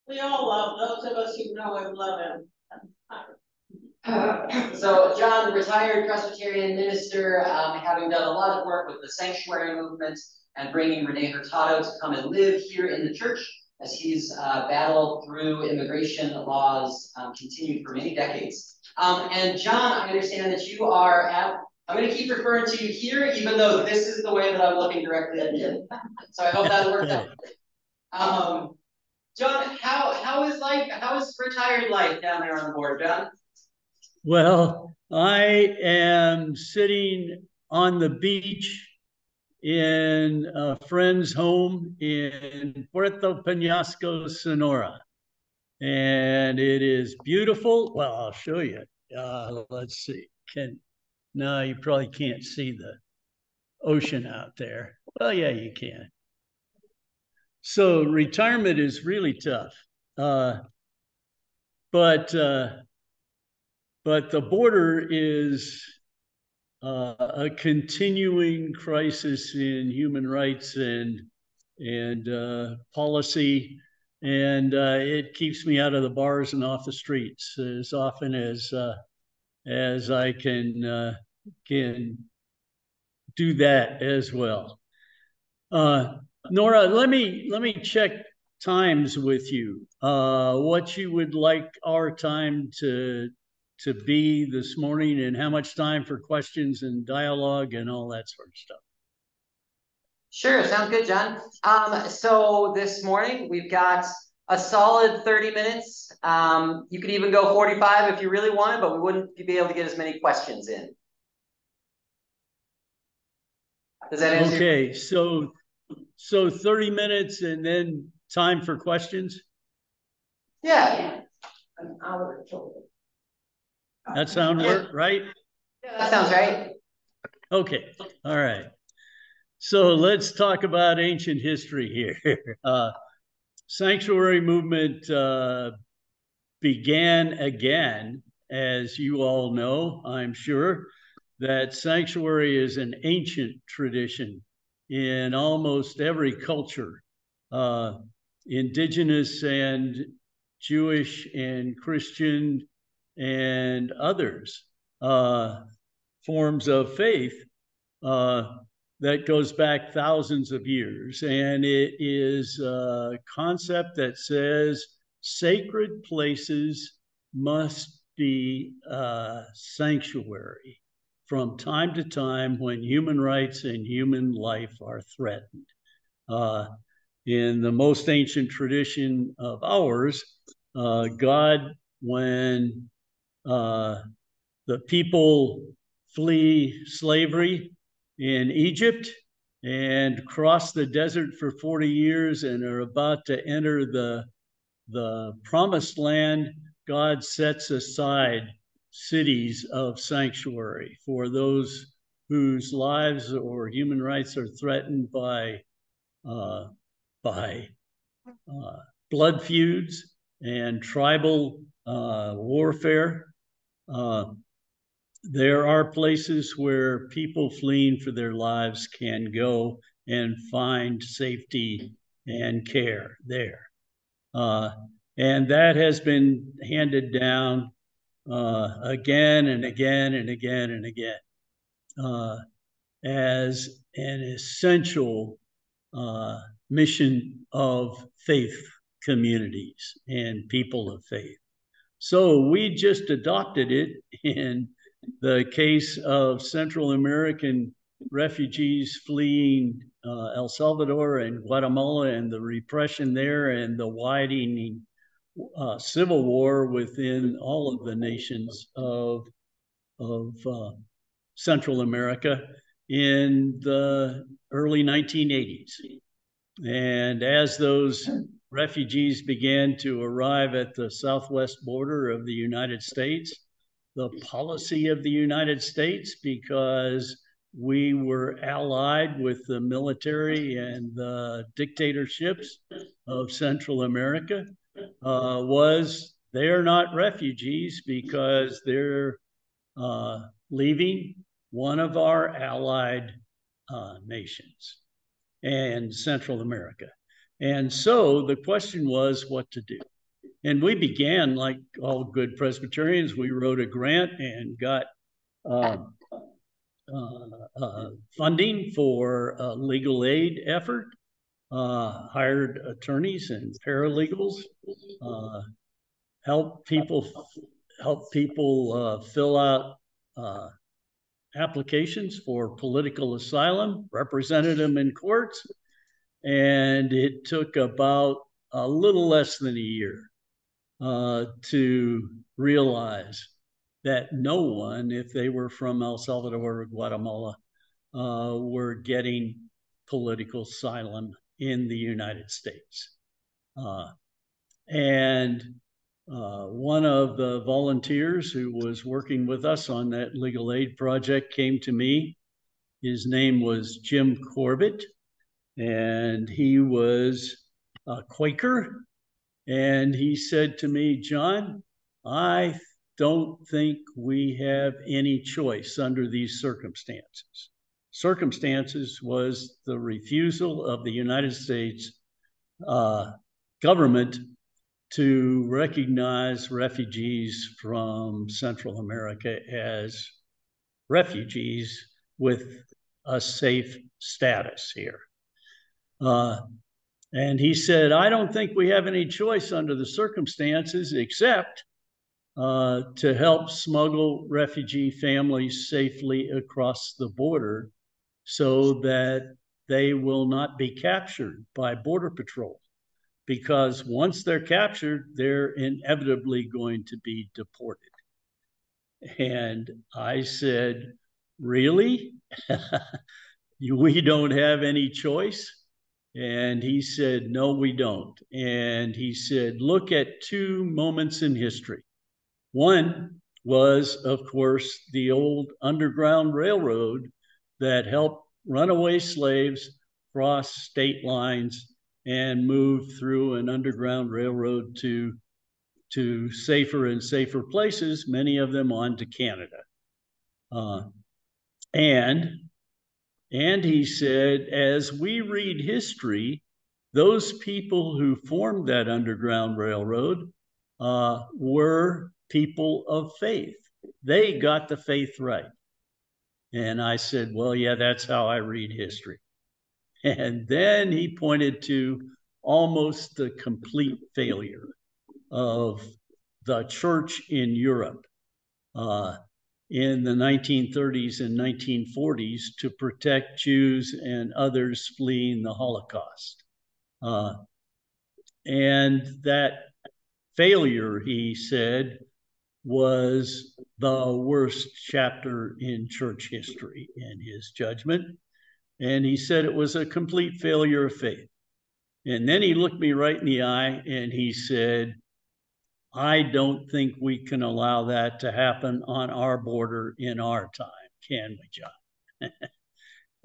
We all love those of us who know him, love him. So John, retired Presbyterian minister, having done a lot of work with the sanctuary movement and bringing Renee Hurtado to come and live here in the church as he's battled through immigration laws continued for many decades. And John, I understand that you are at, I'm going to keep referring to you here, even though this is the way that I'm looking directly at you. So I hope that works out. John, how is life? How is retired life down there on the board, John? Well, I am sitting on the beach in a friend's home in Puerto Penasco, Sonora. And it is beautiful. Well, I'll show you. Let's see. No, you probably can't see the ocean out there. Well, yeah, you can. So retirement is really tough. But the border is a continuing crisis in human rights and policy, and it keeps me out of the bars and off the streets as often as I can do that as well. Nora, let me check times with you. What you would like our time to be this morning, and how much time for questions and dialogue and all that sort of stuff. Sure, sounds good, John. So this morning we've got a solid 30 minutes. You could even go 45 if you really wanted, but we wouldn't be able to get as many questions in. Does that answer? Okay, so 30 minutes and then time for questions? Yeah. An hour total. That sound right? Yeah, that sounds right. Okay, all right. So let's talk about ancient history here. Sanctuary movement began again, as you all know, I'm sure, that sanctuary is an ancient tradition in almost every culture, indigenous and Jewish and Christian and others forms of faith that goes back thousands of years. And it is a concept that says sacred places must be sanctuary from time to time when human rights and human life are threatened. In the most ancient tradition of ours, God, when the people flee slavery in Egypt and cross the desert for 40 years and are about to enter the promised land, God sets aside cities of sanctuary for those whose lives or human rights are threatened by blood feuds and tribal warfare. There are places where people fleeing for their lives can go and find safety and care there. And that has been handed down again and again and again and again as an essential mission of faith communities and people of faith. So we just adopted it in the case of Central American refugees fleeing El Salvador and Guatemala and the repression there and the widening civil war within all of the nations of Central America in the early 1980s. And as those refugees began to arrive at the southwest border of the United States, the policy of the United States, because we were allied with the military and the dictatorships of Central America, was they're not refugees because they're leaving one of our allied nations and Central America. And so the question was what to do. And we began, like all good Presbyterians, we wrote a grant and got funding for a legal aid effort, hired attorneys and paralegals, help people fill out applications for political asylum, represented them in courts, and it took about a little less than a year to realize that no one, if they were from El Salvador or Guatemala, were getting political asylum in the United States. And one of the volunteers who was working with us on that legal aid project came to me. His name was Jim Corbett, and he was a Quaker. And he said to me, John, I don't think we have any choice under these circumstances. Circumstances was the refusal of the United States government to recognize refugees from Central America as refugees with a safe status here. And he said, I don't think we have any choice under the circumstances except to help smuggle refugee families safely across the border so that they will not be captured by Border Patrol. Because once they're captured, they're inevitably going to be deported. And I said, really? We don't have any choice? And he said, no, we don't. And he said, look at two moments in history. One was, of course, the old Underground Railroad that helped runaway slaves cross state lines and move through an underground railroad to safer and safer places, many of them on to Canada. And he said, as we read history, those people who formed that Underground Railroad were people of faith. They got the faith right. And I said, well, yeah, that's how I read history. And then he pointed to almost the complete failure of the church in Europe in the 1930s and 1940s to protect Jews and others fleeing the Holocaust. And that failure, he said, was the worst chapter in church history in his judgment. And he said it was a complete failure of faith. And then he looked me right in the eye and he said, I don't think we can allow that to happen on our border in our time, can we, John?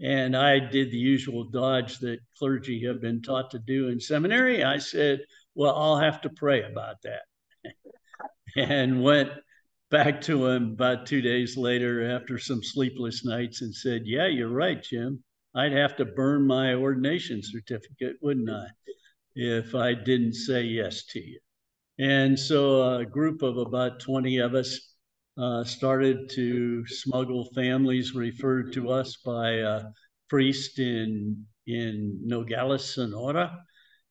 And I did the usual dodge that clergy have been taught to do in seminary. I said, well, I'll have to pray about that. And went back to him about 2 days later after some sleepless nights and said, yeah, you're right, Jim. I'd have to burn my ordination certificate, wouldn't I, if I didn't say yes to you. And so a group of about 20 of us started to smuggle families referred to us by a priest in Nogales, Sonora,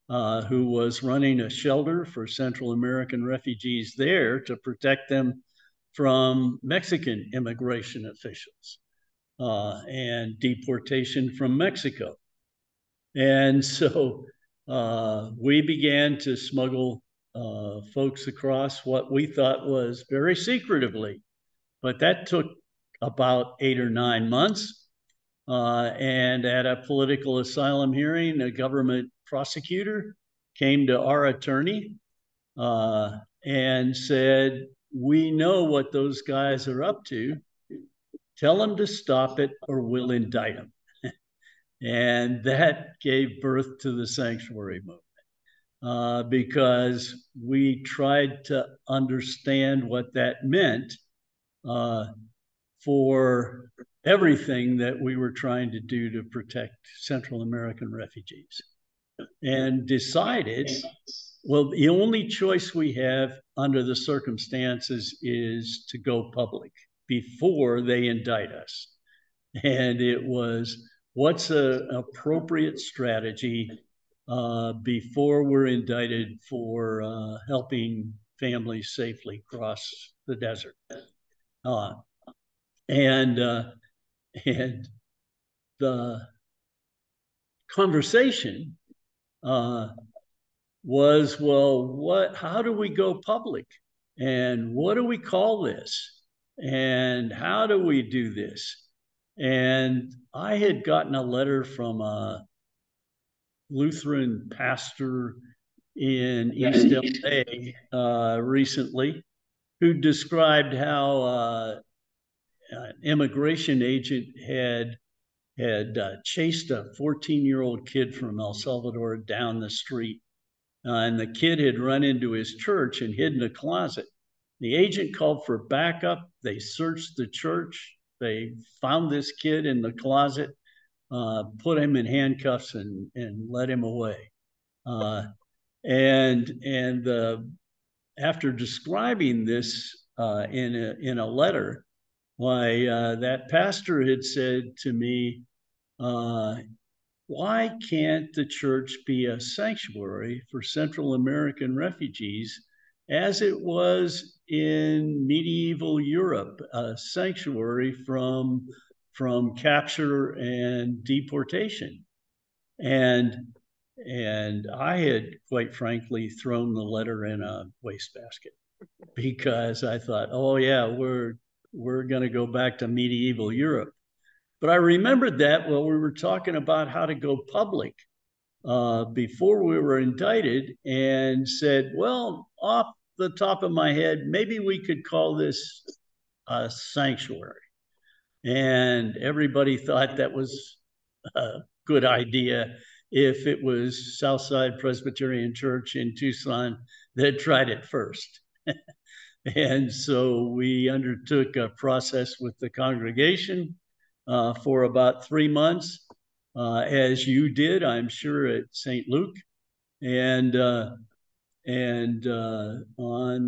who was running a shelter for Central American refugees there to protect them from Mexican immigration officials and deportation from Mexico. And so we began to smuggle folks across what we thought was very secretively, but that took about 8 or 9 months. And at a political asylum hearing, a government prosecutor came to our attorney and said, we know what those guys are up to. Tell them to stop it or we'll indict them. And that gave birth to the sanctuary movement because we tried to understand what that meant for everything that we were trying to do to protect Central American refugees, and decided well, the only choice we have under the circumstances is to go public before they indict us. And it was, what's an appropriate strategy before we're indicted for helping families safely cross the desert? Uh, and and the conversation was, well, how do we go public? And what do we call this? And how do we do this? And I had gotten a letter from a Lutheran pastor in East LA recently who described how an immigration agent had chased a 14-year-old kid from El Salvador down the street. And the kid had run into his church and hid in a closet. The agent called for backup. They searched the church. They found this kid in the closet, put him in handcuffs and let him away. And after describing this in a letter, why that pastor had said to me, why can't the church be a sanctuary for Central American refugees as it was in medieval Europe, a sanctuary from capture and deportation? And I had, quite frankly, thrown the letter in a wastebasket because I thought, oh yeah, we're going to go back to medieval Europe. But I remembered that while we were talking about how to go public before we were indicted, and said, well, off the top of my head, maybe we could call this a sanctuary. And everybody thought that was a good idea if it was Southside Presbyterian Church in Tucson that tried it first. And so we undertook a process with the congregation for about 3 months, as you did, I'm sure, at St. Luke. And on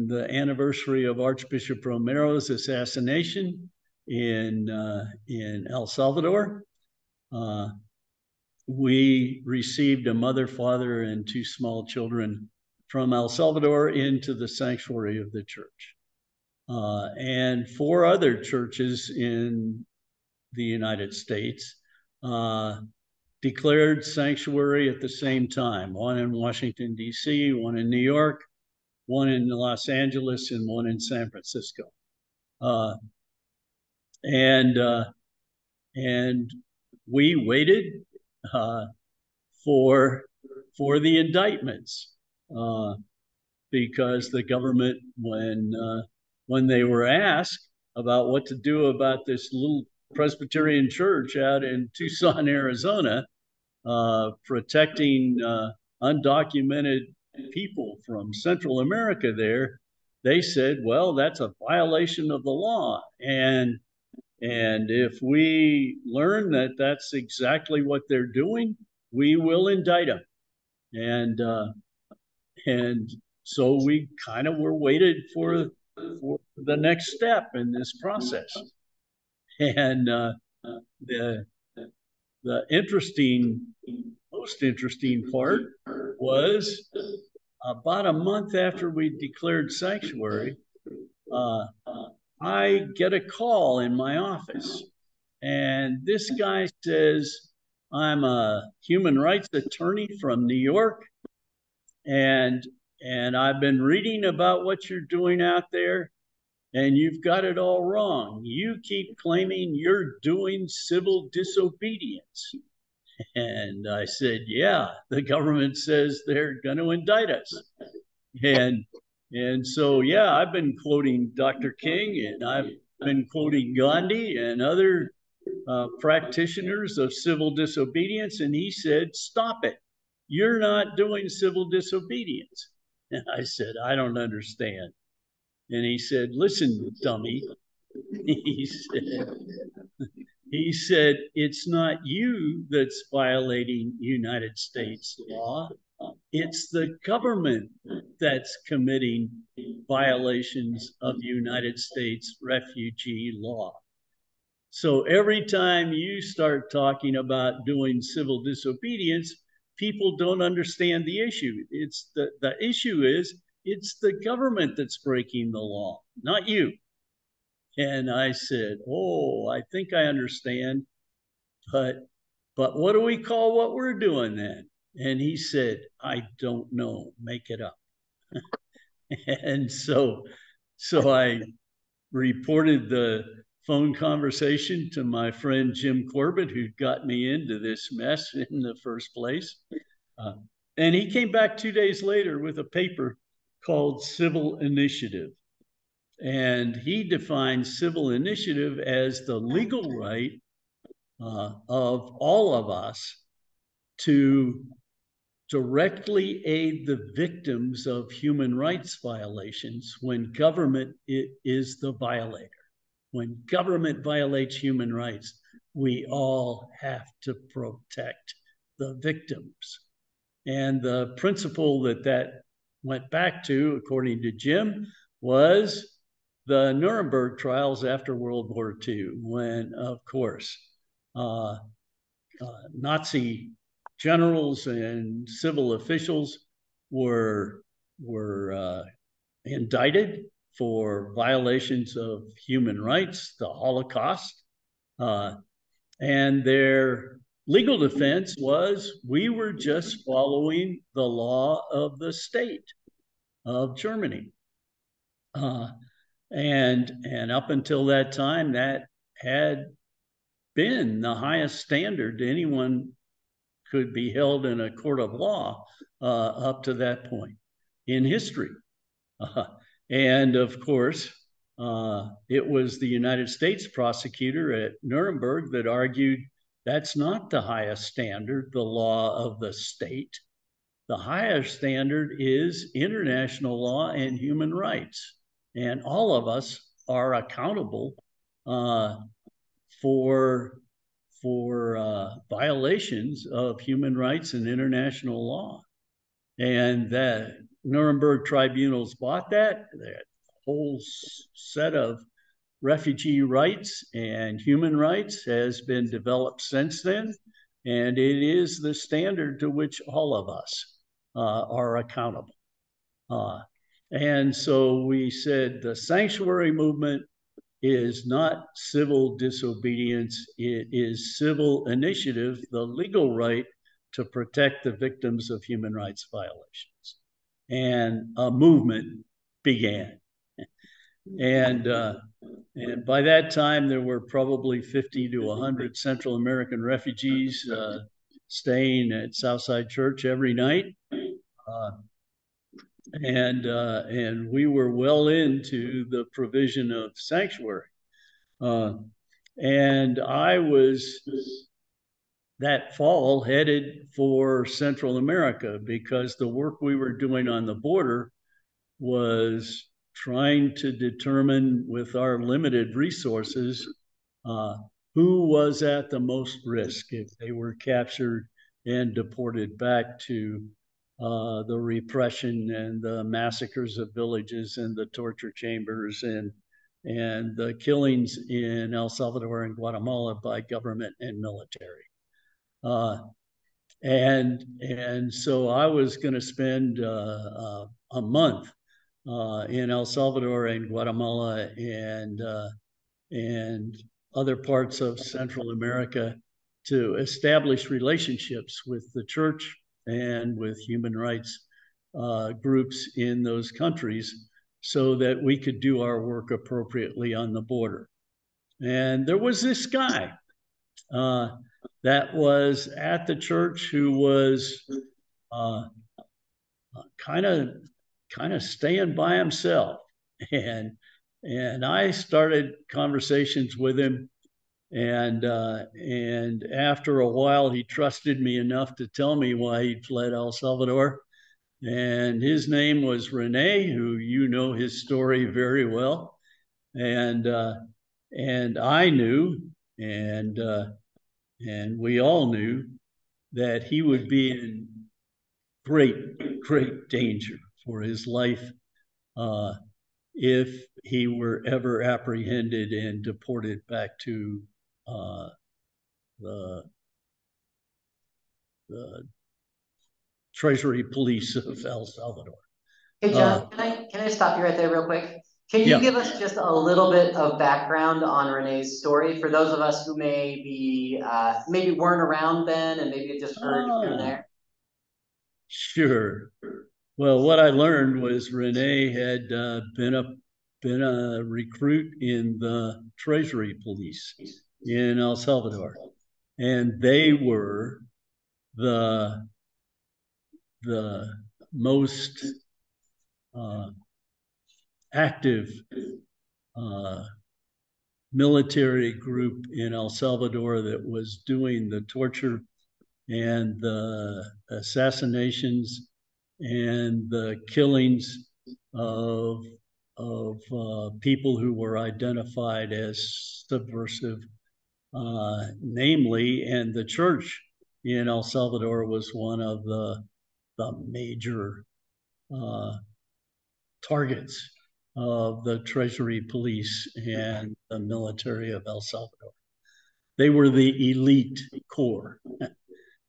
the anniversary of Archbishop Romero's assassination in El Salvador, we received a mother, father, and 2 small children from El Salvador into the sanctuary of the church. And 4 other churches in the United States declared sanctuary at the same time, one in Washington, D.C., one in New York, one in Los Angeles, and one in San Francisco. And we waited for the indictments because the government, when they were asked about what to do about this little Presbyterian church out in Tucson, Arizona, protecting undocumented people from Central America there, they said, well, that's a violation of the law. And if we learn that that's exactly what they're doing, we will indict them. And so we kind of were waited for the next step in this process. And the most interesting part was about a month after we declared sanctuary, I get a call in my office, and this guy says, I'm a human rights attorney from New York, and I've been reading about what you're doing out there, and you've got it all wrong. You keep claiming you're doing civil disobedience. And I said, yeah, the government says they're going to indict us. And so, yeah, I've been quoting Dr. King, and I've been quoting Gandhi and other practitioners of civil disobedience. And he said, stop it. You're not doing civil disobedience. And I said, I don't understand. And he said, listen, dummy. He said, it's not you that's violating United States law. it's the government that's committing violations of United States refugee law. So every time you start talking about doing civil disobedience, people don't understand the issue. It's the issue is it's the government that's breaking the law, not you. And I said, "Oh, I think I understand, but what do we call what we're doing then?" And he said, "I don't know. Make it up." And so I reported the phone conversation to my friend Jim Corbett, who got me into this mess in the first place. Uh, and he came back 2 days later with a paper called Civil Initiative. And he defines civil initiative as the legal right of all of us to directly aid the victims of human rights violations when government is the violator. When government violates human rights, we all have to protect the victims. And the principle that went back to, according to Jim, was the Nuremberg trials after World War II, when, of course, Nazi generals and civil officials were indicted for violations of human rights, the Holocaust, and their legal defense was we were just following the law of the state of Germany. And up until that time, that had been the highest standard anyone could be held in a court of law up to that point in history. And of course, it was the United States prosecutor at Nuremberg that argued that's not the highest standard, the law of the state. The highest standard is international law and human rights. And all of us are accountable for violations of human rights and international law. And that Nuremberg tribunals bought that whole set of refugee rights and human rights has been developed since then. And it is the standard to which all of us are accountable. And so we said the sanctuary movement is not civil disobedience, it is civil initiative, the legal right to protect the victims of human rights violations. And a movement began. And by that time, there were probably 50 to 100 Central American refugees staying at Southside Church every night. And we were well into the provision of sanctuary. And I was that fall headed for Central America because the work we were doing on the border was trying to determine with our limited resources who was at the most risk if they were captured and deported back to the repression and the massacres of villages and the torture chambers and the killings in El Salvador and Guatemala by government and military. And so I was going to spend a month in El Salvador and Guatemala and other parts of Central America to establish relationships with the church and with human rights groups in those countries so that we could do our work appropriately on the border. And there was this guy that was at the church who was kind of staying by himself. And I started conversations with him. And after a while, he trusted me enough to tell me why he'd fled El Salvador. And his name was Rene, who you know his story very well. And I knew, and we all knew that he would be in great danger for his life if he were ever apprehended and deported back to the Treasury Police of El Salvador. Hey, John, can I stop you right there real quick? Can you give us just a little bit of background on Renee's story for those of us who maybe weren't around then and maybe just heard from there? Sure. Well, what I learned was Renee had been a recruit in the Treasury Police in El Salvador, and they were the most active military group in El Salvador that was doing the torture and the assassinations and the killings of people who were identified as subversive, namely, and the church in El Salvador was one of the major targets of the Treasury Police and the military of El Salvador. They were the elite corps.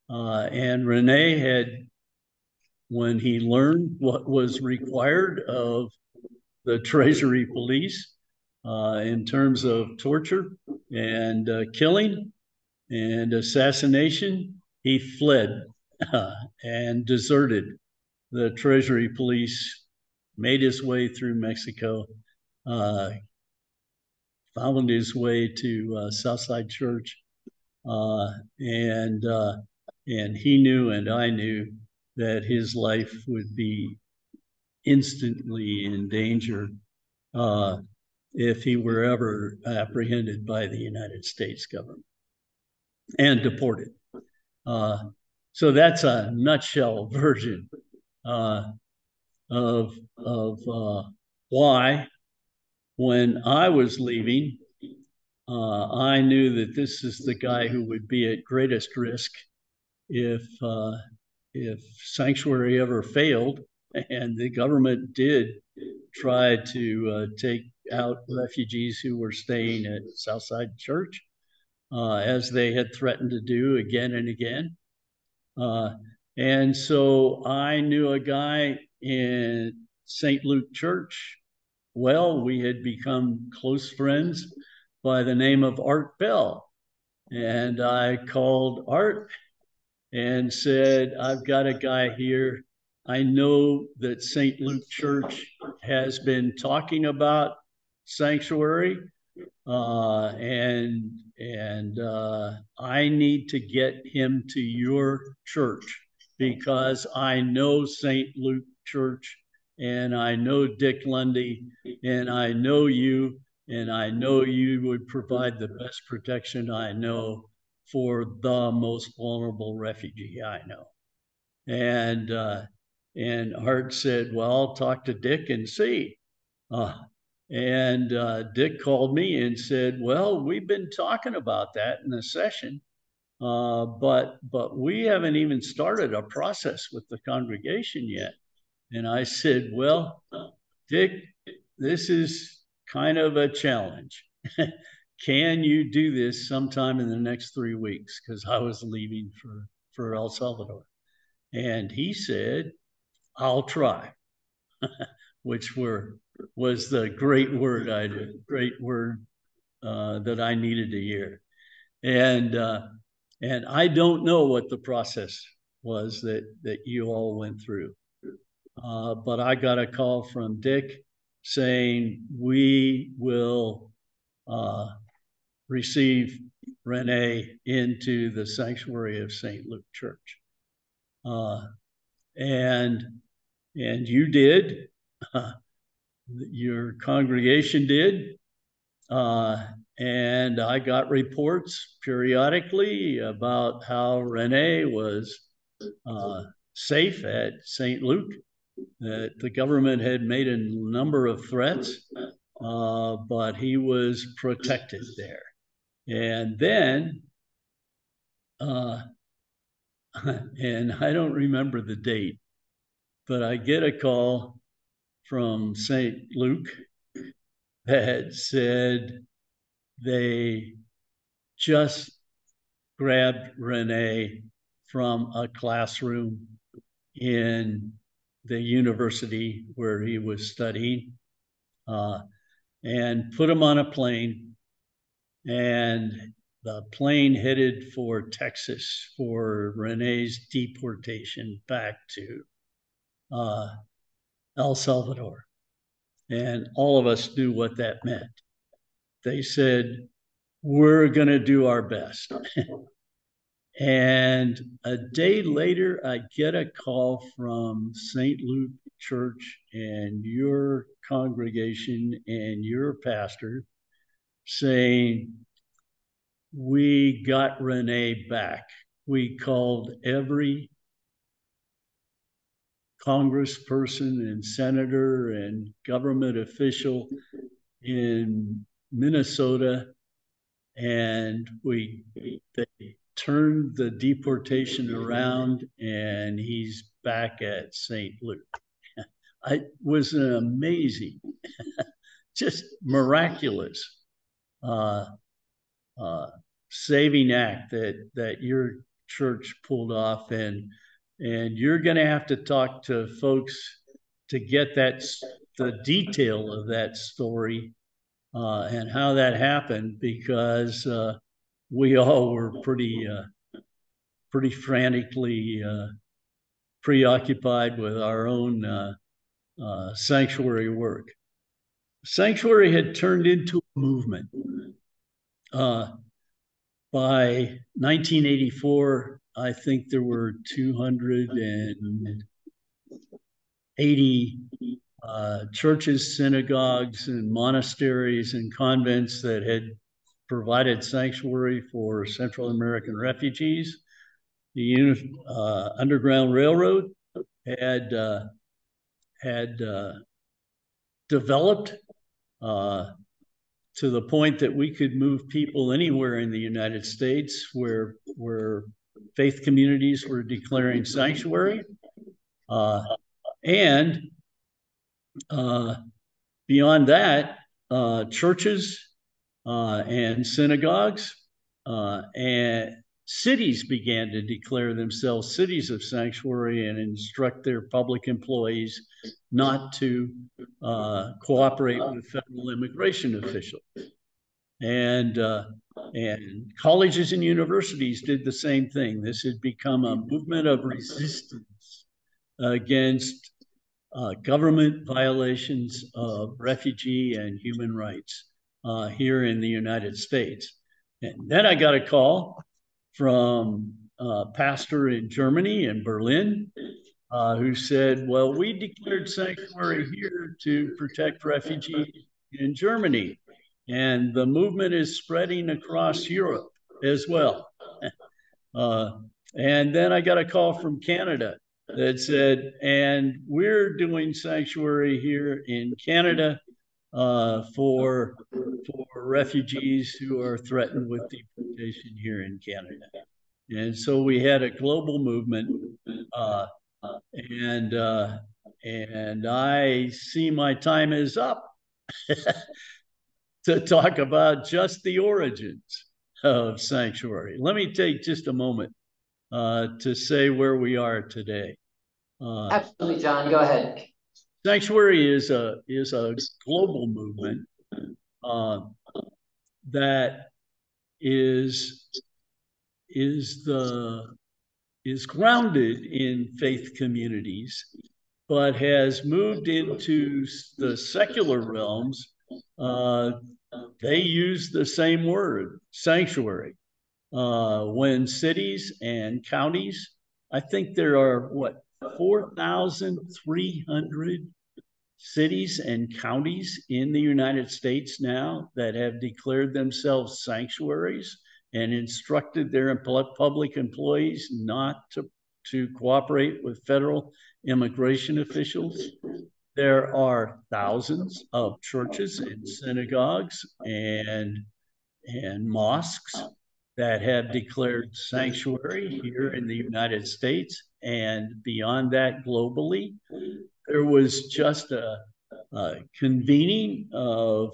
And Rene had, when he learned what was required of the Treasury Police in terms of torture and killing and assassination, he fled and deserted the Treasury Police, made his way through Mexico, found his way to Southside Church, and he knew and I knew that his life would be instantly in danger if he were ever apprehended by the United States government and deported. So that's a nutshell version of why, when I was leaving, I knew that this is the guy who would be at greatest risk if sanctuary ever failed, and the government did try to take out refugees who were staying at Southside Church, as they had threatened to do again and again. And so I knew a guy in St. Luke Church. Well, we had become close friends by the name of Art Bell. And I called Art and said, I've got a guy here. I know that St. Luke Church has been talking about sanctuary, and I need to get him to your church because I know St. Luke Church, and I know Dick Lundy, and I know you, and I know you would provide the best protection I know for the most vulnerable refugee I know. And Art said, well, I'll talk to Dick and see. And Dick called me and said, well, we've been talking about that in a session, but we haven't even started a process with the congregation yet. And I said, well, Dick, this is kind of a challenge. Can you do this sometime in the next 3 weeks? Because I was leaving for El Salvador. And he said, I'll try, which was the great word that I needed to hear. And I don't know what the process was that you all went through. But I got a call from Dick saying, we will receive Renee into the sanctuary of St. Luke Church. And you did, your congregation did, and I got reports periodically about how Renee was safe at St. Luke, that the government had made a number of threats, but he was protected there. And then, and I don't remember the date, but I get a call from St. Luke that said they just grabbed Rene from a classroom in the university where he was studying, and put him on a plane, and the plane headed for Texas for Rene's deportation back to El Salvador. And all of us knew what that meant. They said, we're going to do our best. And a day later, I get a call from St. Luke Church and your congregation and your pastor saying, we got Rene back. We called every congressperson and senator and government official in Minnesota, and they turned the deportation around, and he's back at St. Luke. It was an amazing, just miraculous saving act that your church pulled off, and you're going to have to talk to folks to get the detail of that story and how that happened, because we all were pretty frantically preoccupied with our own sanctuary work. Sanctuary had turned into a movement. By 1984, I think there were 280 churches, synagogues, and monasteries and convents that had provided sanctuary for Central American refugees. The Underground Railroad had developed to the point that we could move people anywhere in the United States where faith communities were declaring sanctuary. And beyond that, churches and synagogues and cities began to declare themselves cities of sanctuary and instruct their public employees not to cooperate with federal immigration officials. And colleges and universities did the same thing. This had become a movement of resistance against government violations of refugee and human rights here in the United States. And then I got a call from a pastor in Germany, in Berlin, who said, well, we declared sanctuary here to protect refugees in Germany, and the movement is spreading across Europe as well. And then I got a call from Canada that said, and we're doing sanctuary here in Canada for refugees who are threatened with deportation here in Canada. And so we had a global movement, and I see my time is up to talk about just the origins of sanctuary. Let me take just a moment to say where we are today. Absolutely, John, go ahead. Sanctuary is a global movement that is grounded in faith communities, but has moved into the secular realms. They use the same word, sanctuary. When cities and counties, I think there are 4,300 cities and counties in the United States now that have declared themselves sanctuaries and instructed their public employees not to cooperate with federal immigration officials. There are thousands of churches and synagogues and mosques that have declared sanctuary here in the United States and beyond that globally. There was just a convening of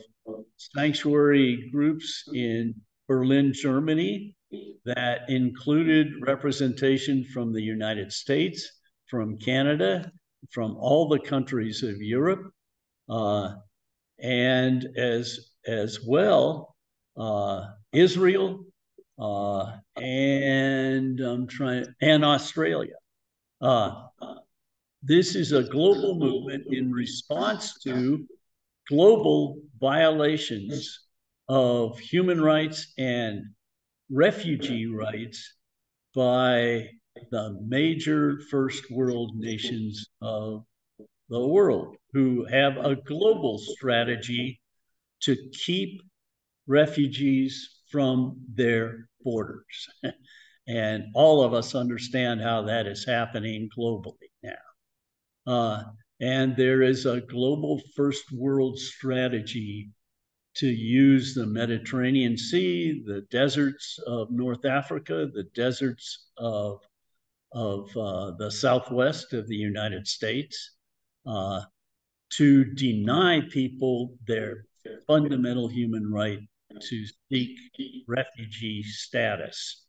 sanctuary groups in Berlin, Germany, that included representation from the United States, from Canada, from all the countries of Europe, and as well Israel, and Australia. This is a global movement in response to global violations of human rights and refugee rights by the major first world nations of the world, who have a global strategy to keep refugees from their borders. And all of us understand how that is happening globally now. And there is a global first world strategy to use the Mediterranean Sea, the deserts of North Africa, the deserts of the southwest of the United States, to deny people their fundamental human right to seek refugee status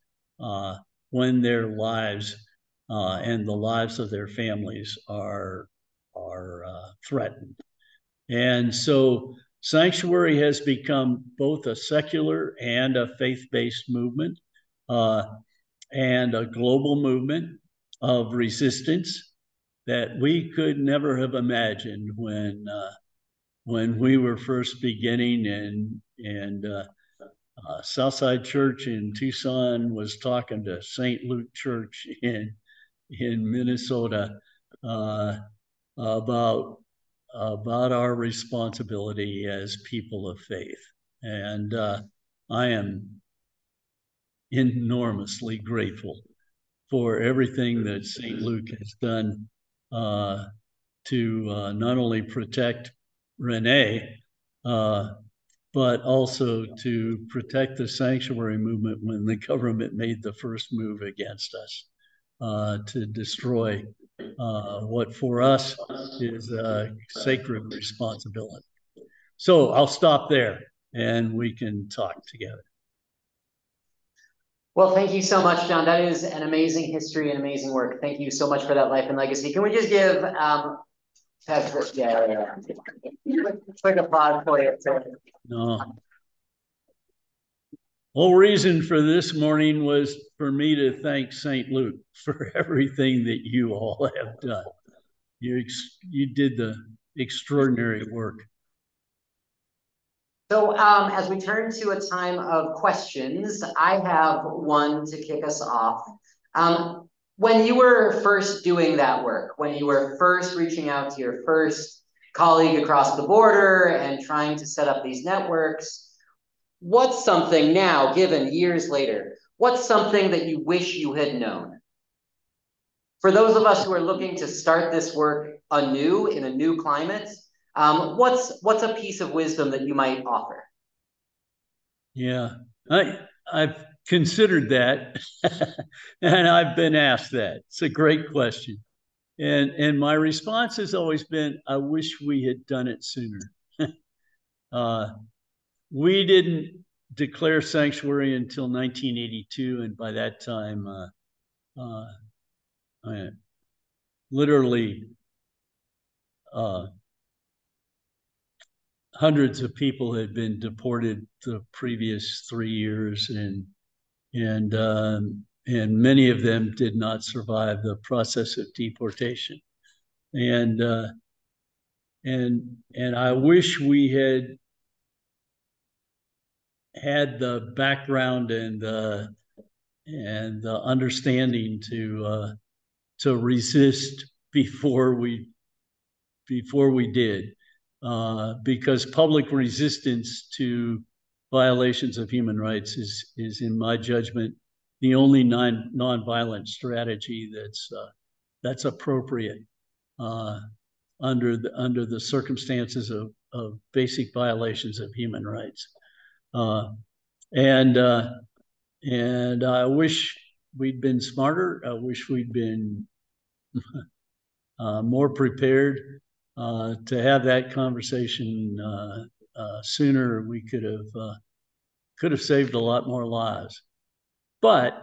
when their lives and the lives of their families are threatened. And so sanctuary has become both a secular and a faith-based movement, and a global movement of resistance that we could never have imagined when we were first beginning. And Southside Church in Tucson was talking to St. Luke Church in Minnesota about our responsibility as people of faith. And I am enormously grateful for everything that St. Luke has done to not only protect Renee, but also to protect the sanctuary movement when the government made the first move against us to destroy what for us is a sacred responsibility. So I'll stop there and we can talk together. Well, thank you so much, John. That is an amazing history and amazing work. Thank you so much for that life and legacy. Can we just give quick applause for you? No. Whole reason for this morning was for me to thank St. Luke for everything that you all have done. You did the extraordinary work. So as we turn to a time of questions, I have one to kick us off. When you were first doing that work, when you were first reaching out to your first colleague across the border and trying to set up these networks, what's something now, given years later, what's something that you wish you had known? For those of us who are looking to start this work anew in a new climate, what's a piece of wisdom that you might offer? Yeah, I've considered that and I've been asked that. It's a great question. And my response has always been, I wish we had done it sooner. We didn't declare sanctuary until 1982. And by that time, literally hundreds of people had been deported the previous 3 years, and many of them did not survive the process of deportation. And I wish we had the background and the understanding to resist before we did, because public resistance to violations of human rights is in my judgment the only non-violent strategy that's appropriate under the circumstances of basic violations of human rights. And And I wish we'd been smarter. I wish we'd been more prepared to have that conversation sooner. We could have saved a lot more lives. But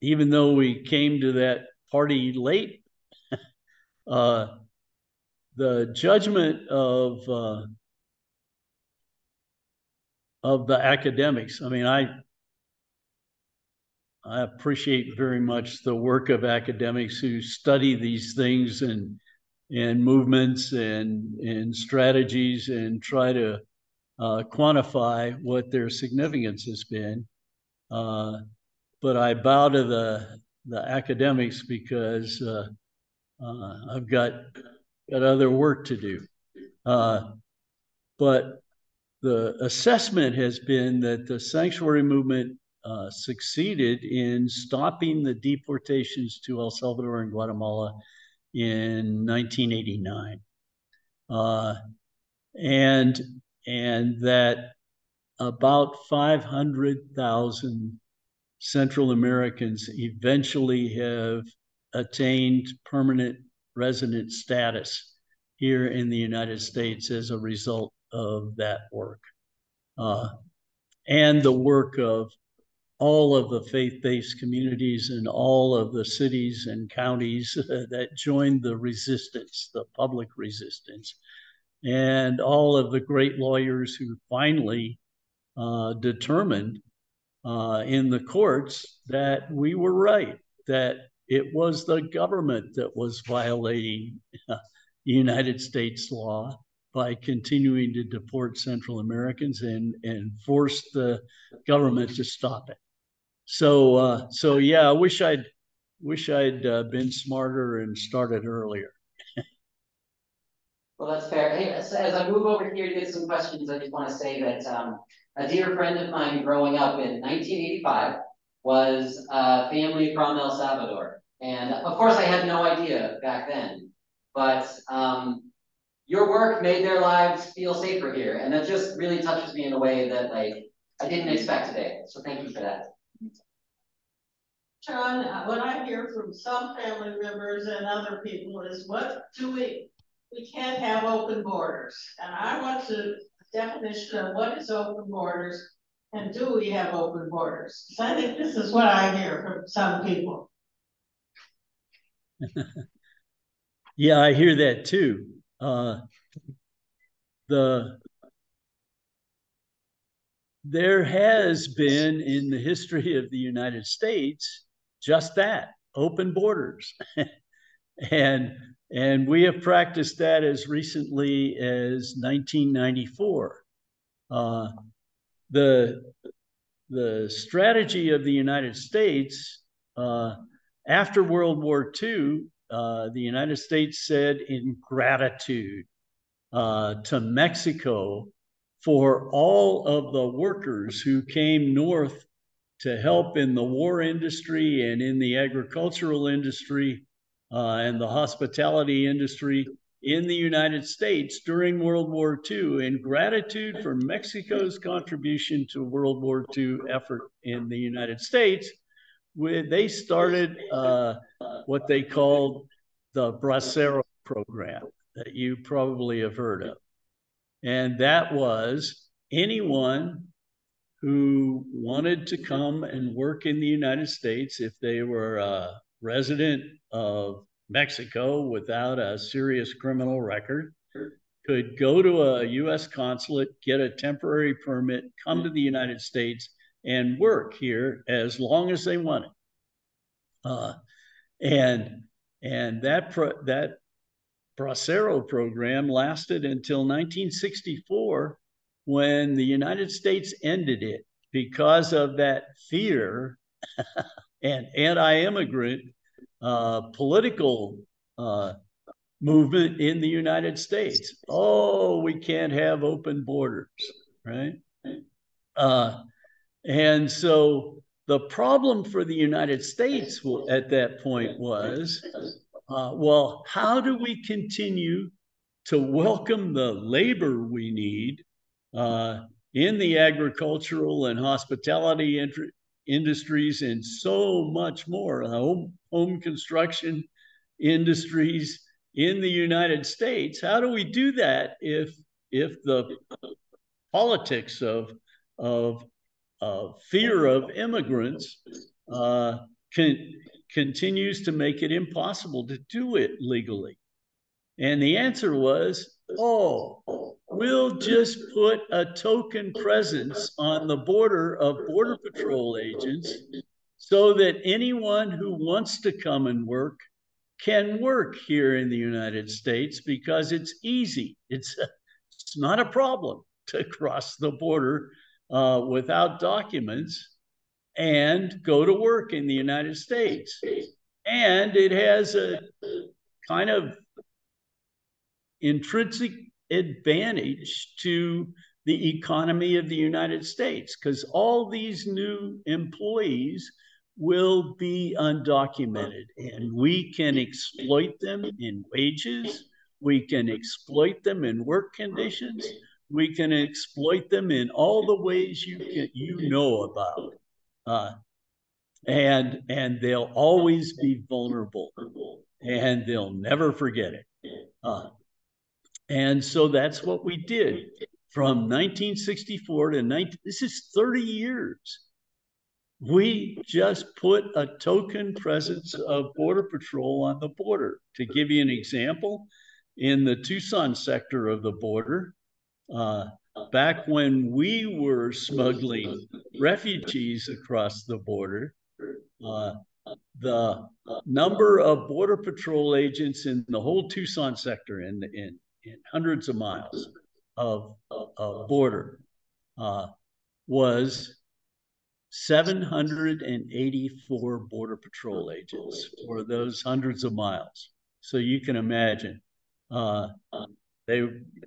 even though we came to that party late, the judgment of the academics. I mean, I appreciate very much the work of academics who study these things and movements and strategies and try to quantify what their significance has been. But I bow to the academics because I've got other work to do. But the assessment has been that the sanctuary movement succeeded in stopping the deportations to El Salvador and Guatemala in 1989. And that about 500,000 Central Americans eventually have attained permanent resident status here in the United States as a result of that work. And the work of all of the faith-based communities and all of the cities and counties that joined the resistance, the public resistance, and all of the great lawyers who finally determined in the courts that we were right, that it was the government that was violating United States law by continuing to deport Central Americans and force the government to stop it. So yeah, I wish I'd been smarter and started earlier. Well, that's fair. Hey, as I move over here to get some questions, I just want to say that a dear friend of mine growing up in 1985 was a family from El Salvador. And of course, I had no idea back then, but your work made their lives feel safer here. And that just really touches me in a way that like I didn't expect today. So thank you for that. John, what I hear from some family members and other people is, what do we can't have open borders. And I want the definition of what is open borders and do we have open borders? Because I think this is what I hear from some people. Yeah, I hear that too. There has been in the history of the United States just that, open borders. and we have practiced that as recently as 1994. The strategy of the United States after World War II, the United States said in gratitude to Mexico for all of the workers who came north to help in the war industry and in the agricultural industry and the hospitality industry in the United States during World War II, in gratitude for Mexico's contribution to World War II effort in the United States. They started what they called the Bracero program that you probably have heard of. And that was anyone who wanted to come and work in the United States, if they were a resident of Mexico without a serious criminal record, could go to a U.S. consulate, get a temporary permit, come to the United States, and work here as long as they wanted. And that Bracero program lasted until 1964, when the United States ended it because of that fear and anti-immigrant political movement in the United States. Oh, we can't have open borders, right? And so the problem for the United States at that point was, well, how do we continue to welcome the labor we need in the agricultural and hospitality industries and so much more, home construction industries in the United States. How do we do that if the politics of fear of immigrants uh, continues to make it impossible to do it legally? And the answer was, oh, we'll just put a token presence on the border of Border Patrol agents so that anyone who wants to come and work can work here in the United States because it's easy. It's not a problem to cross the border without documents and go to work in the United States. And it has a kind of intrinsic advantage to the economy of the United States because all these new employees will be undocumented and we can exploit them in wages, we can exploit them in work conditions, we can exploit them in all the ways you know about. And they'll always be vulnerable and they'll never forget it. And so that's what we did from 1964 to 19, this is 30 years. We just put a token presence of Border Patrol on the border. To give you an example, in the Tucson sector of the border, back when we were smuggling refugees across the border, the number of Border Patrol agents in the whole Tucson sector in hundreds of miles of border was 784 Border Patrol agents for those hundreds of miles. So you can imagine,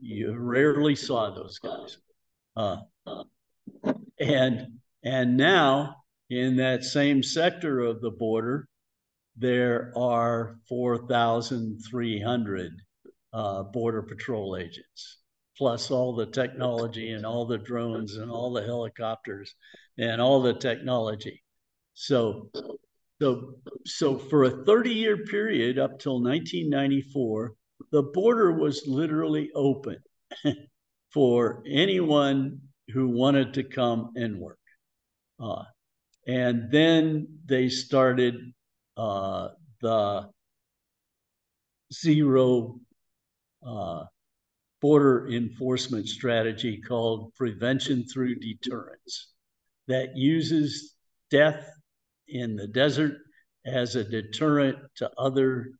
you rarely saw those guys. And now in that same sector of the border, there are 4,300 Border Patrol agents, plus all the technology and all the drones and all the helicopters and all the technology. So for a 30-year period up till 1994, the border was literally open for anyone who wanted to come and work. And then they started the zero border enforcement strategy called prevention through deterrence that uses death in the desert as a deterrent to other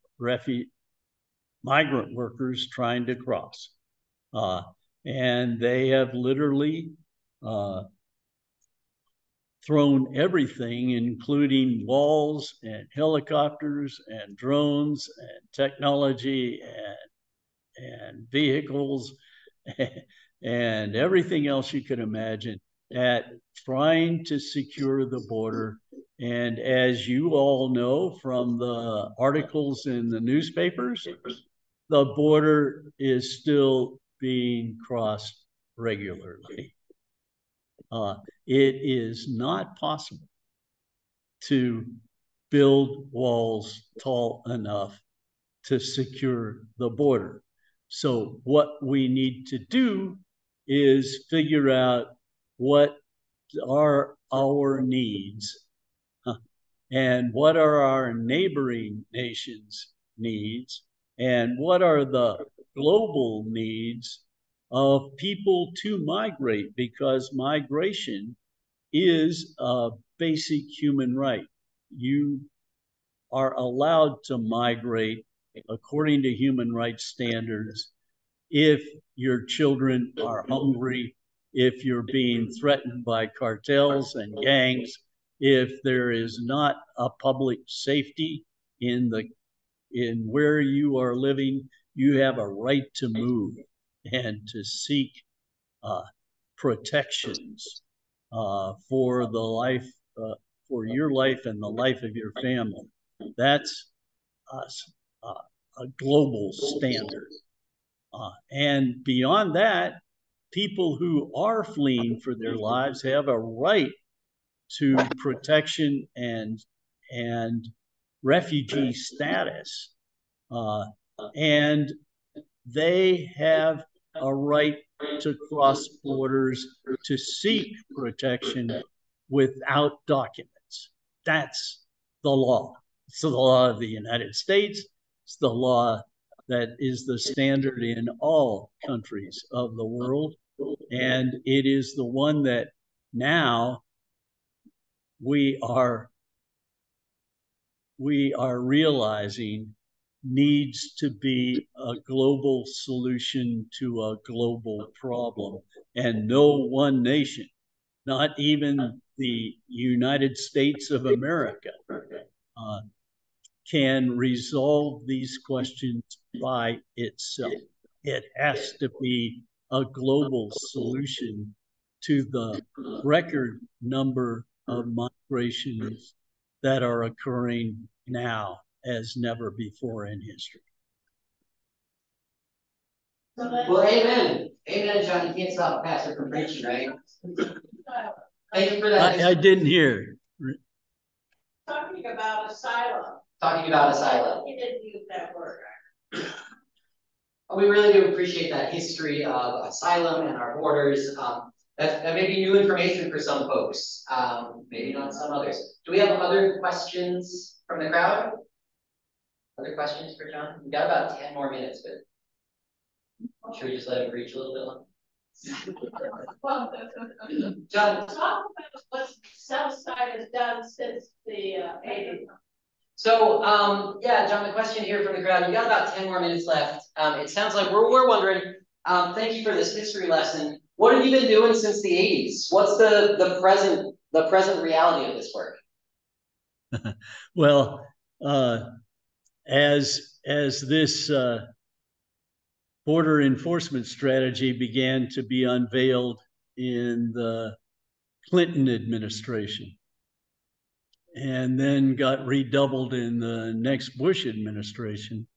migrant workers trying to cross. And they have literally thrown everything, including walls and helicopters and drones and technology and vehicles and everything else you could imagine at trying to secure the border. And as you all know from the articles in the newspapers, the border is still being crossed regularly. It is not possible to build walls tall enough to secure the border. So what we need to do is figure out what are our needs and what are our neighboring nations' needs and what are the global needs of people to migrate, because migration is a basic human right. You are allowed to migrate according to human rights standards if your children are hungry, if you're being threatened by cartels and gangs, if there is not a public safety in where you are living, you have a right to move and to seek protections for the life, for your life and the life of your family. That's a global standard. And beyond that, people who are fleeing for their lives have a right to protection and refugee status, and they have a right to cross borders to seek protection without documents. That's the law. It's the law of the United States. It's the law that is the standard in all countries of the world. And it is the one that now we are realizing needs to be a global solution to a global problem. And no one nation, not even the United States of America, can resolve these questions by itself. It has to be a global solution to the record number of migrations that are occurring now as never before in history. Well, amen. Amen, John. You can't stop a pastor from preaching, right? Thank you for that. I didn't hear. Talking about asylum. Talking about asylum. He didn't use that word. We really do appreciate that history of asylum and our borders. That may be new information for some folks, maybe not some others. Do we have other questions from the crowd? Other questions for John? We've got about 10 more minutes, but should we just let him preach a little bit longer? John, talk about what Southside has done since the 80s. So, yeah, John, the question here from the crowd, you got about 10 more minutes left. It sounds like we're wondering, thank you for this history lesson. What have you been doing since the 80s? What's the present reality of this work? Well, as this border enforcement strategy began to be unveiled in the Clinton administration, and then got redoubled in the next Bush administration,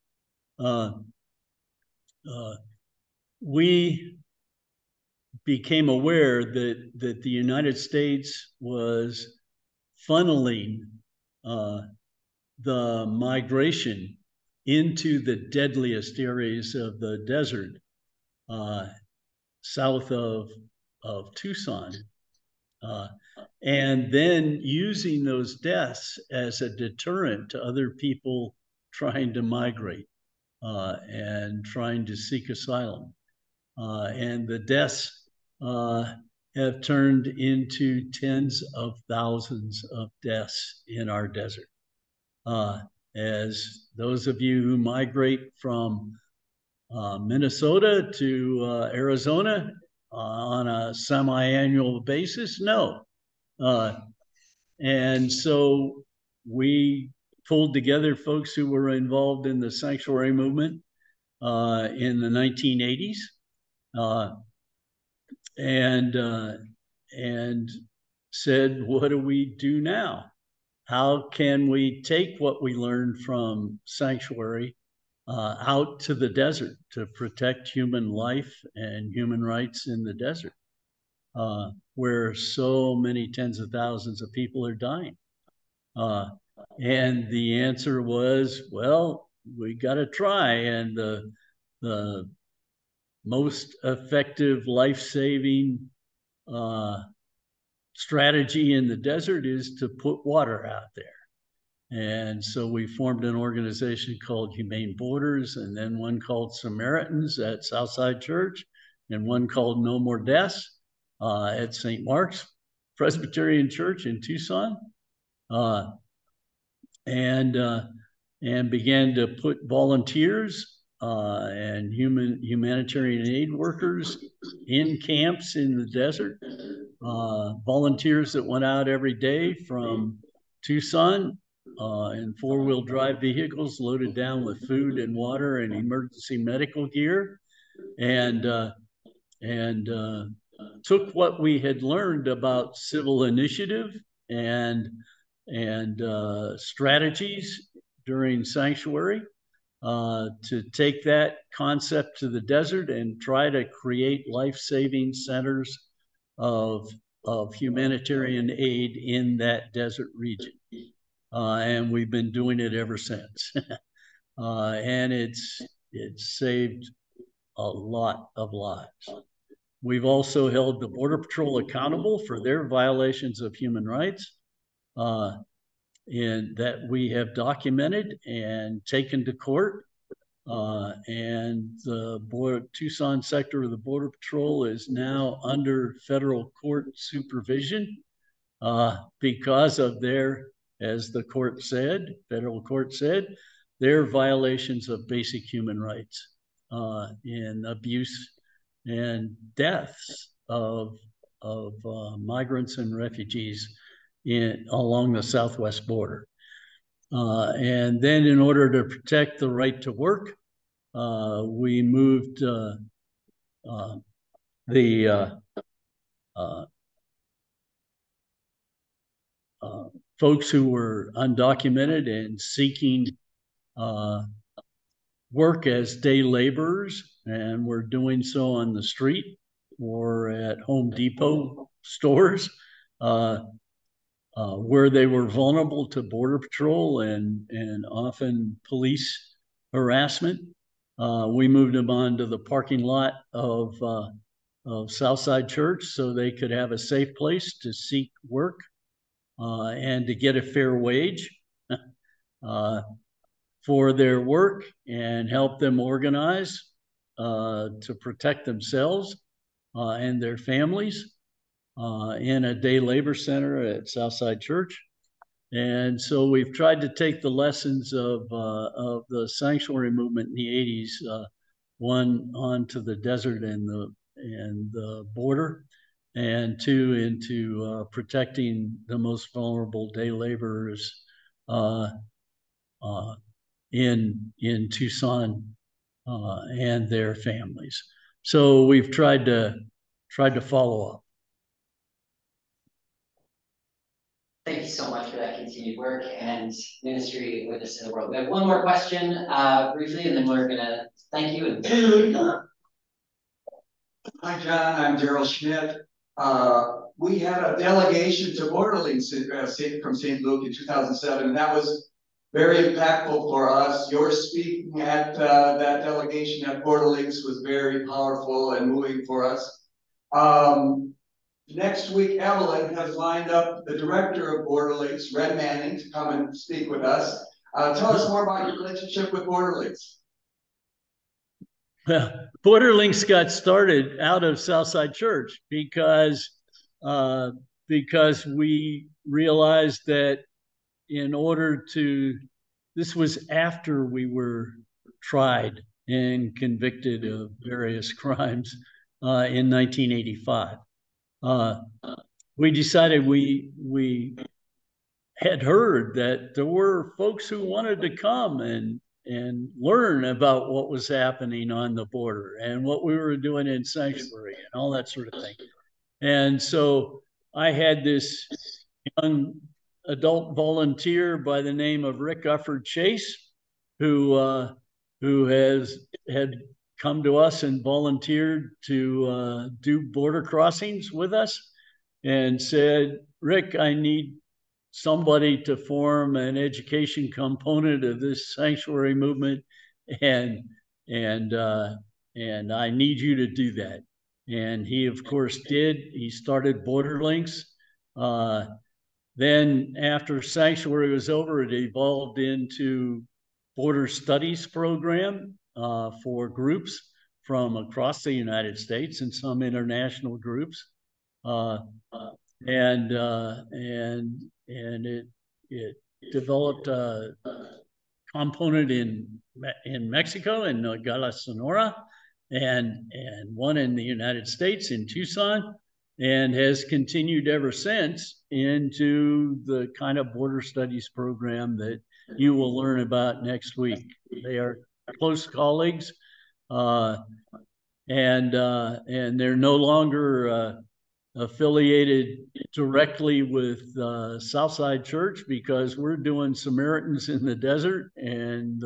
we became aware that the United States was funneling the migration into the deadliest areas of the desert south of Tucson, and then using those deaths as a deterrent to other people trying to migrate and trying to seek asylum. And the deaths have turned into tens of thousands of deaths in our desert. As those of you who migrate from Minnesota to Arizona on a semi-annual basis know. And so we pulled together folks who were involved in the sanctuary movement in the 1980s, and said, what do we do now? How can we take what we learned from sanctuary out to the desert to protect human life and human rights in the desert, where so many tens of thousands of people are dying? And the answer was, well, we got to try. And the most effective life-saving strategy in the desert is to put water out there. And so we formed an organization called Humane Borders, and then one called Samaritans at Southside Church, and one called No More Deaths at St. Mark's Presbyterian Church in Tucson, and began to put volunteers and humanitarian aid workers in camps in the desert, volunteers that went out every day from Tucson in four-wheel drive vehicles loaded down with food and water and emergency medical gear, and took what we had learned about civil initiative and strategies during sanctuary, to take that concept to the desert and try to create life-saving centers of humanitarian aid in that desert region. And we've been doing it ever since. And it's saved a lot of lives. We've also held the Border Patrol accountable for their violations of human rights, and that we have documented and taken to court. And the Tucson sector of the Border Patrol is now under federal court supervision because of their, as the court said, federal court said, their violations of basic human rights and abuse and deaths of migrants and refugees along the southwest border. And then in order to protect the right to work, we moved folks who were undocumented and seeking work as day laborers, and were doing so on the street or at Home Depot stores, where they were vulnerable to Border Patrol and often police harassment. We moved them onto the parking lot of Southside Church so they could have a safe place to seek work and to get a fair wage for their work, and help them organize to protect themselves and their families in a day labor center at Southside Church. And so we've tried to take the lessons of the sanctuary movement in the 80s, one, onto the desert and the border, and two, into protecting the most vulnerable day laborers in Tucson and their families. So we've tried to follow up. Thank you so much for that continued work and ministry with us in the world. We have one more question briefly, and then we're gonna thank you. Hi, John. I'm Daryl Schmidt. We had a delegation to Borderlands from St. Luke in 2007, and that was very impactful for us. Your speaking at that delegation at Borderlands was very powerful and moving for us. Next week, Evelyn has lined up the director of Borderlands, Red Manning, to come and speak with us. Tell us more about your relationship with Borderlands. Well, Borderlinks got started out of Southside Church because we realized that in order to, this was after we were tried and convicted of various crimes in 1985. We decided we had heard that there were folks who wanted to come and learn about what was happening on the border and what we were doing in sanctuary and all that sort of thing. And so I had this young adult volunteer by the name of Rick Ufford Chase, who had come to us and volunteered to do border crossings with us, and said, Rick, I need somebody to form an education component of this sanctuary movement, and I need you to do that. And he, of course, did. He started Borderlinks. Then after sanctuary was over, it evolved into border studies program for groups from across the United States and some international groups. And it developed a component in Mexico, in Nogales, Sonora, and one in the United States in Tucson, and has continued ever since into the kind of border studies program that you will learn about next week. They are close colleagues, and they're no longer affiliated directly with Southside Church, because we're doing Samaritans in the desert, and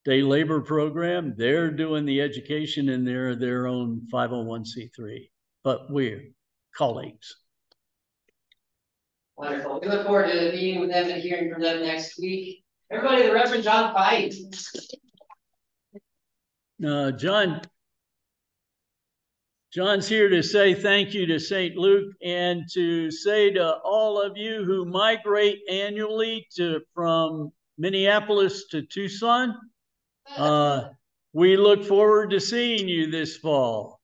day labor program. They're doing the education in their own 501c3, but we're colleagues. Wonderful. We look forward to meeting with them and hearing from them next week. Everybody, the Reverend John Fife. John's here to say thank you to St. Luke and to say to all of you who migrate annually from Minneapolis to Tucson, we look forward to seeing you this fall.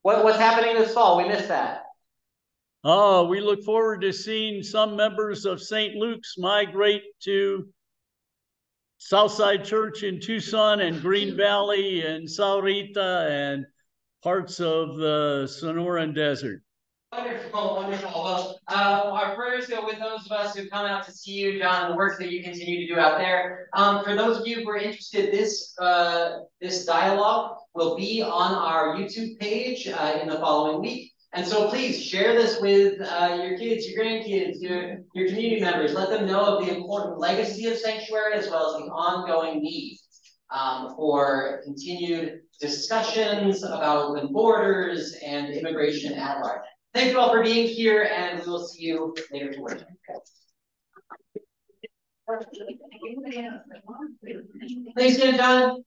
What's happening this fall? We missed that. Oh, we look forward to seeing some members of St. Luke's migrate to Southside Church in Tucson and Green Valley and Saurita and parts of the Sonoran Desert. Wonderful, wonderful. Well, our prayers go with those of us who come out to see you, John, and the work that you continue to do out there. For those of you who are interested, this dialogue will be on our YouTube page in the following week. And so please share this with your kids, your grandkids, your community members. Let them know of the important legacy of Sanctuary as well as the ongoing need for continued discussions about open borders and immigration at large. Thank you all for being here, and we will see you later to work. Thanks again, John.